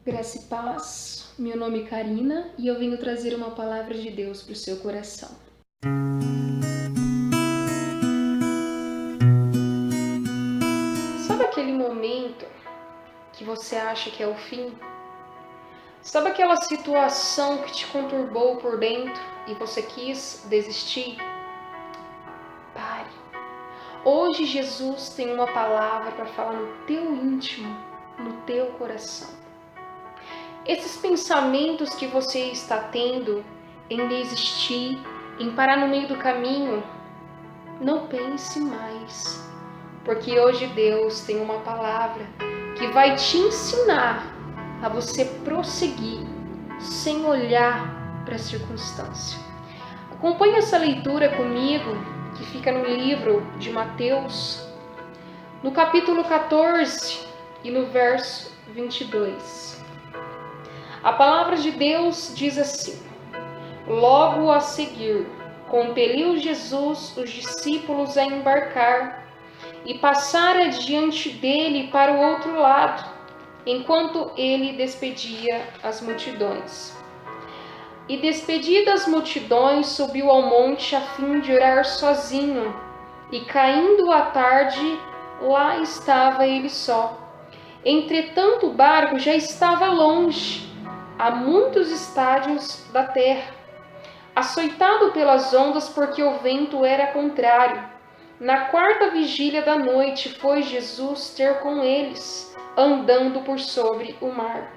Graça e paz, meu nome é Karina e eu venho trazer uma palavra de Deus para o seu coração. Sabe aquele momento que você acha que é o fim? Sabe aquela situação que te conturbou por dentro e você quis desistir? Pare. Hoje Jesus tem uma palavra para falar no teu íntimo, no teu coração. Esses pensamentos que você está tendo em desistir, em parar no meio do caminho, não pense mais, porque hoje Deus tem uma palavra que vai te ensinar a você prosseguir sem olhar para a circunstância. Acompanhe essa leitura comigo, que fica no livro de Mateus, no capítulo 14 e no verso 22. A palavra de Deus diz assim: Logo a seguir, compeliu Jesus os discípulos a embarcar e passar adiante dele para o outro lado, enquanto ele despedia as multidões. E despedidas as multidões, subiu ao monte a fim de orar sozinho, e caindo a tarde, lá estava ele só. Entretanto, o barco já estava longe, a muitos estádios da terra, açoitado pelas ondas, porque o vento era contrário. Na quarta vigília da noite foi Jesus ter com eles, andando por sobre o mar.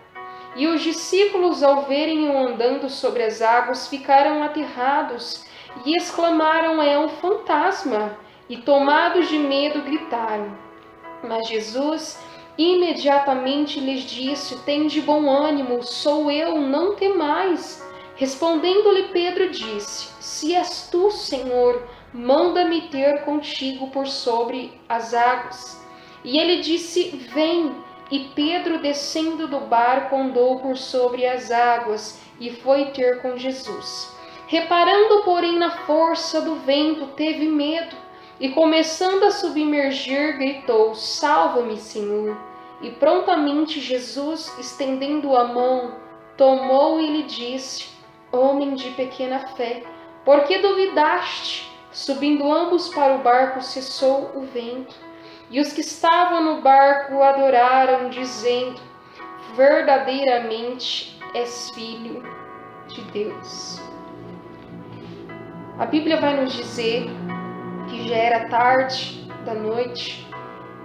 E os discípulos, ao verem-o andando sobre as águas, ficaram aterrados e exclamaram: é um fantasma! E tomados de medo, gritaram. Mas Jesus imediatamente lhes disse: tende bom ânimo, sou eu, não temais. Respondendo-lhe Pedro disse: se és tu, Senhor, manda-me ter contigo por sobre as águas. E ele disse: vem. E Pedro, descendo do barco, andou por sobre as águas e foi ter com Jesus. Reparando, porém, na força do vento, teve medo e, começando a submergir, gritou: salva-me, Senhor. E prontamente Jesus, estendendo a mão, tomou e lhe disse: homem de pequena fé, por que duvidaste? Subindo ambos para o barco, cessou o vento. E os que estavam no barco o adoraram, dizendo: verdadeiramente és filho de Deus. A Bíblia vai nos dizer que já era tarde da noite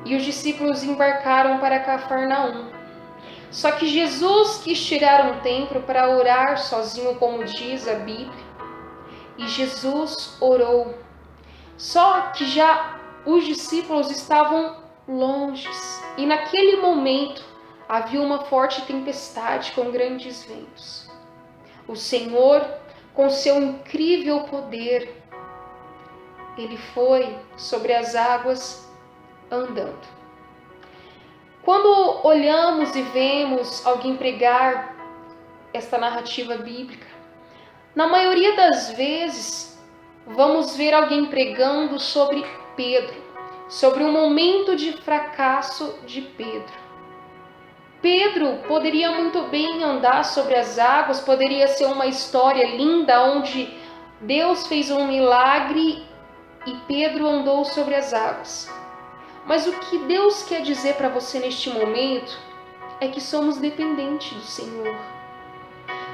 e os discípulos embarcaram para Cafarnaum. Só que Jesus quis tirar um tempo para orar sozinho, como diz a Bíblia. E Jesus orou. Só que já os discípulos estavam longes. E naquele momento havia uma forte tempestade com grandes ventos. O Senhor, com seu incrível poder, ele foi sobre as águas andando. Quando olhamos e vemos alguém pregar esta narrativa bíblica, na maioria das vezes vamos ver alguém pregando sobre Pedro, sobre o momento de fracasso de Pedro. Pedro poderia muito bem andar sobre as águas, poderia ser uma história linda onde Deus fez um milagre e Pedro andou sobre as águas. Mas o que Deus quer dizer para você neste momento é que somos dependentes do Senhor.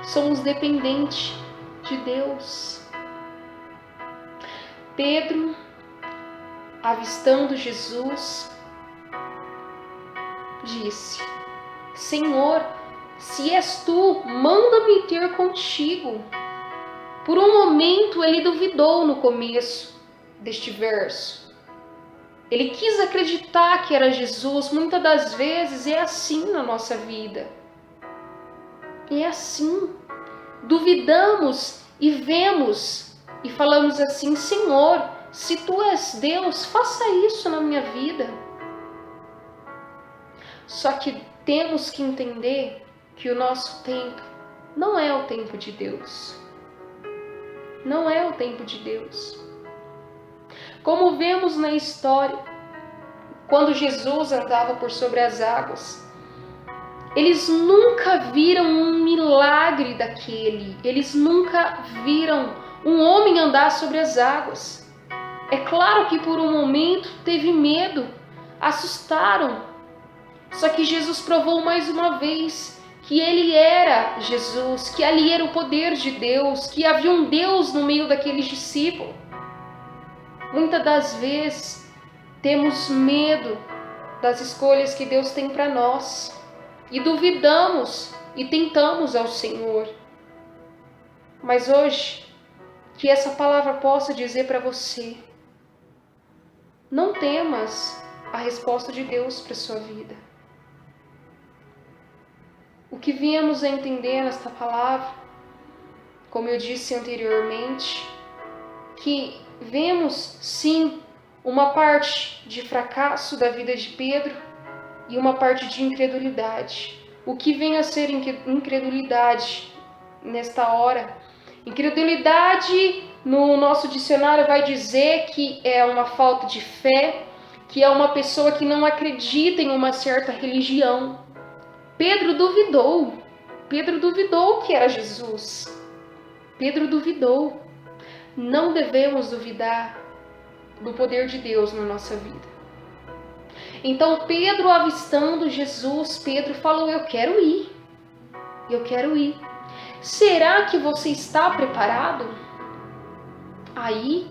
Somos dependentes de Deus. Pedro, avistando Jesus, disse: Senhor, se és tu, manda-me ter contigo. Por um momento ele duvidou no começo deste verso. Ele quis acreditar que era Jesus. Muitas das vezes é assim na nossa vida. É assim. Duvidamos e vemos e falamos assim: Senhor, se tu és Deus, faça isso na minha vida. Só que temos que entender que o nosso tempo não é o tempo de Deus. Não é o tempo de Deus. Como vemos na história, quando Jesus andava por sobre as águas, Eles nunca viram um milagre daquele. Eles nunca viram um homem andar sobre as águas. É claro que por um momento teve medo, assustaram. Só que Jesus provou mais uma vez que ele era Jesus, que ali era o poder de Deus, que havia um Deus no meio daqueles discípulos. Muitas das vezes temos medo das escolhas que Deus tem para nós e duvidamos e tentamos ao Senhor. Mas hoje, que essa palavra possa dizer para você: não temas a resposta de Deus para a sua vida. O que viemos a entender nesta palavra, como eu disse anteriormente, que vemos sim uma parte de fracasso da vida de Pedro e uma parte de incredulidade. O que vem a ser incredulidade nesta hora? Incredulidade no nosso dicionário vai dizer que é uma falta de fé, que é uma pessoa que não acredita em uma certa religião. Pedro duvidou que era Jesus. Pedro duvidou. Não devemos duvidar do poder de Deus na nossa vida. Então Pedro, avistando Jesus, Pedro falou: eu quero ir. Será que você está preparado? Aí,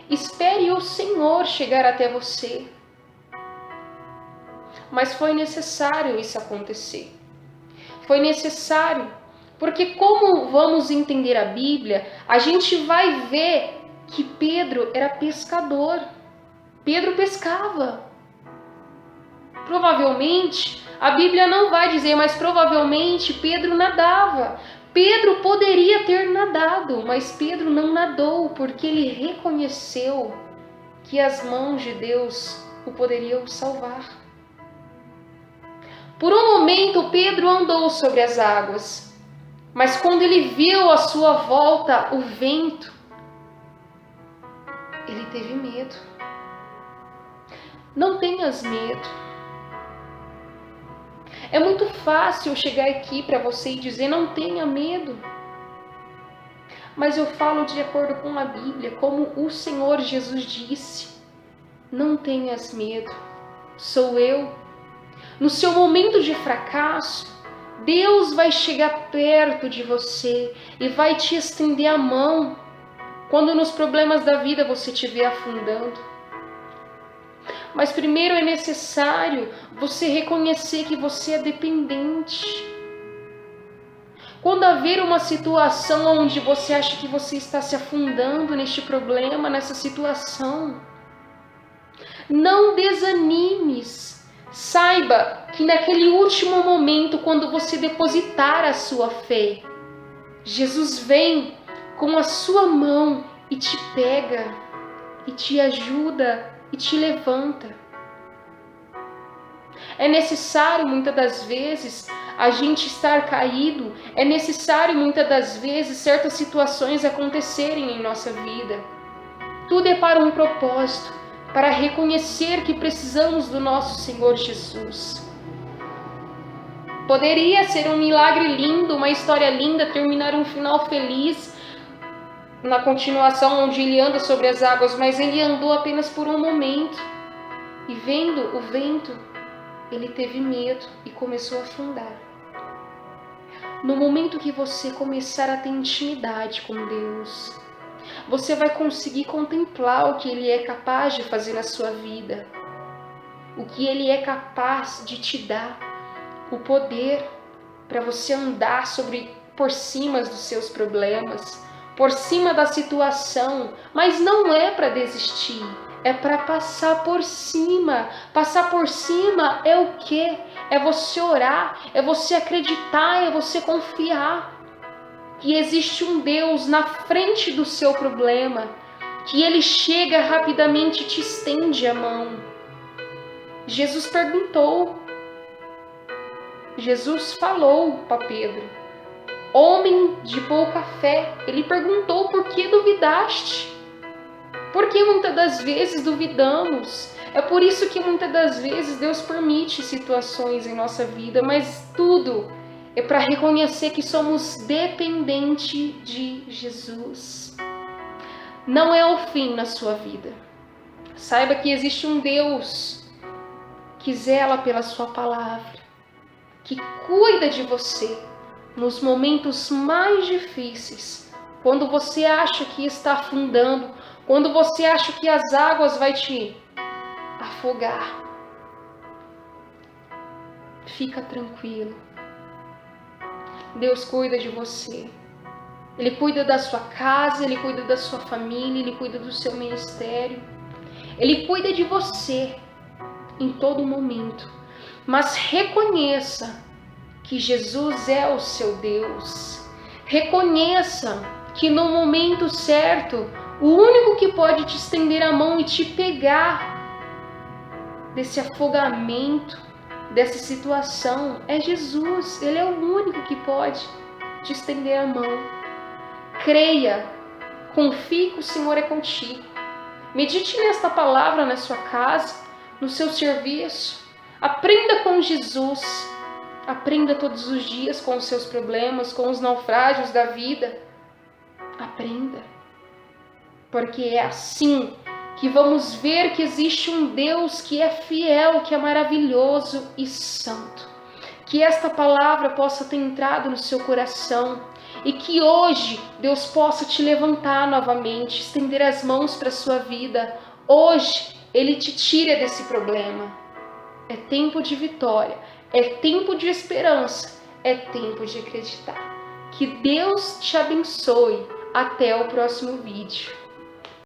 espere o Senhor chegar até você. Mas foi necessário isso acontecer. Foi necessário, porque como vamos entender a Bíblia, a gente vai ver que Pedro era pescador. Pedro pescava. Provavelmente, a Bíblia não vai dizer, mas provavelmente Pedro nadava. Pedro poderia ter nadado, mas Pedro não nadou, porque ele reconheceu que as mãos de Deus o poderiam salvar. Por um momento, Pedro andou sobre as águas, mas quando ele viu à sua volta o vento, ele teve medo. Não tenhas medo. É muito fácil chegar aqui para você e dizer: não tenha medo. Mas eu falo de acordo com a Bíblia, como o Senhor Jesus disse: não tenhas medo, sou eu. No seu momento de fracasso, Deus vai chegar perto de você e vai te estender a mão quando nos problemas da vida você estiver afundando. Mas primeiro é necessário você reconhecer que você é dependente. Quando haver uma situação onde você acha que você está se afundando neste problema, nessa situação, não desanimes. Saiba que naquele último momento, quando você depositar a sua fé, Jesus vem com a sua mão e te pega, e te ajuda, e te levanta. É necessário muitas das vezes a gente estar caído, é necessário muitas das vezes certas situações acontecerem em nossa vida. Tudo é para um propósito, para reconhecer que precisamos do nosso Senhor Jesus. Poderia ser um milagre lindo, uma história linda, terminar um final feliz na continuação onde ele anda sobre as águas, mas ele andou apenas por um momento e vendo o vento, ele teve medo e começou a afundar. No momento que você começar a ter intimidade com Deus, você vai conseguir contemplar o que Ele é capaz de fazer na sua vida, o que Ele é capaz de te dar, o poder para você andar por cima dos seus problemas, por cima da situação, mas não é para desistir, é para passar por cima. Passar por cima é o quê? É você orar, é você acreditar, é você confiar que existe um Deus na frente do seu problema, que Ele chega rapidamente e te estende a mão. Jesus perguntou, Jesus falou para Pedro: homem de pouca fé, Ele perguntou: por que duvidaste? Porque muitas das vezes duvidamos. É por isso que muitas das vezes Deus permite situações em nossa vida, mas tudo é para reconhecer que somos dependentes de Jesus. Não é o fim na sua vida. Saiba que existe um Deus que zela pela sua palavra, que cuida de você nos momentos mais difíceis, quando você acha que está afundando, quando você acha que as águas vão te afogar. Fica tranquilo. Deus cuida de você. Ele cuida da sua casa, Ele cuida da sua família, Ele cuida do seu ministério. Ele cuida de você em todo momento. Mas reconheça que Jesus é o seu Deus. Reconheça que no momento certo, o único que pode te estender a mão e te pegar desse afogamento, dessa situação, é Jesus. Ele é o único que pode te estender a mão. Creia, confie que o Senhor é contigo. Medite nesta palavra na sua casa, no seu serviço. Aprenda com Jesus. Aprenda todos os dias com os seus problemas, com os naufrágios da vida. Aprenda. Porque é assim que vamos ver que existe um Deus que é fiel, que é maravilhoso e santo. Que esta palavra possa ter entrado no seu coração e que hoje Deus possa te levantar novamente, estender as mãos para a sua vida. Hoje Ele te tira desse problema. É tempo de vitória, é tempo de esperança, é tempo de acreditar. Que Deus te abençoe. Até o próximo vídeo.